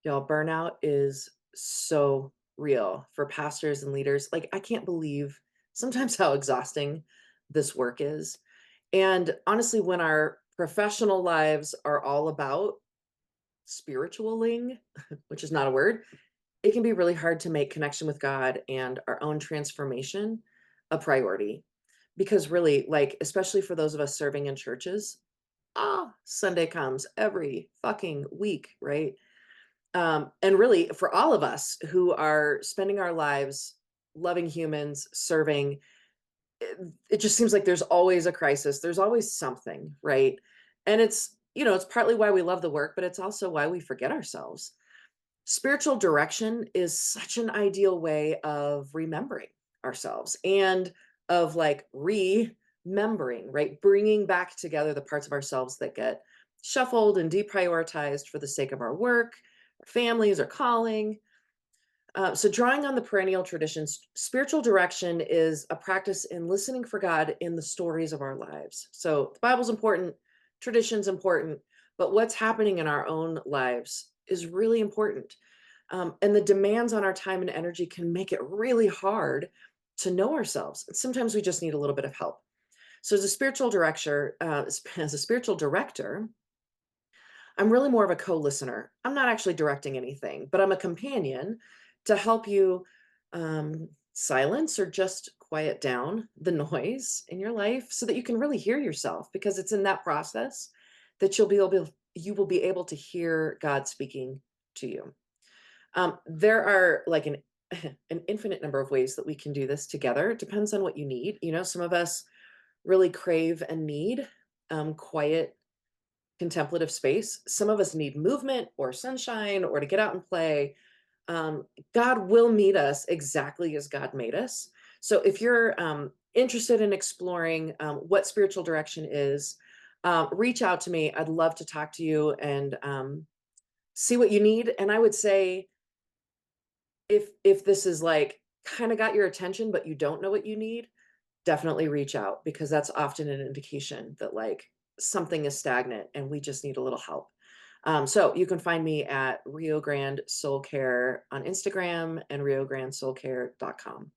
Y'all, burnout is so real for pastors and leaders. Like, I can't believe sometimes how exhausting this work is. And honestly, when our professional lives are all about spiritualing, which is not a word, it can be really hard to make connection with God and our own transformation a priority. Because really, like, especially for those of us serving in churches, Sunday comes every fucking week, right? And really, for all of us who are spending our lives loving humans, serving, it just seems like there's always a crisis. There's always something, right? And it's partly why we love the work, but it's also why we forget ourselves. Spiritual direction is such an ideal way of remembering ourselves and of like remembering, right? Bringing back together the parts of ourselves that get shuffled and deprioritized for the sake of our work, our families, or calling. So, drawing on the perennial traditions, spiritual direction is a practice in listening for God in the stories of our lives. So, the Bible's important, tradition's important, but what's happening in our own lives is really important. And the demands on our time and energy can make it really hard to know ourselves. And sometimes we just need a little bit of help. So, as a spiritual director, as a spiritual director, I'm really more of a co-listener. I'm not actually directing anything, but I'm a companion to help you silence or just quiet down the noise in your life so that you can really hear yourself because it's in that process that you will be able to hear God speaking to you. There are like an infinite number of ways that we can do this together. It depends on what you need. Some of us really crave and need quiet contemplative space. Some of us need movement or sunshine or to get out and play. God will meet us exactly as God made us. So if you're interested in exploring what spiritual direction is, reach out to me. I'd love to talk to you and see what you need. And I would say if this is like kind of got your attention, but you don't know what you need, definitely reach out because that's often an indication that like something is stagnant and we just need a little help. So you can find me at Rio Grande Soul Care on Instagram and riograndesoulcare.com.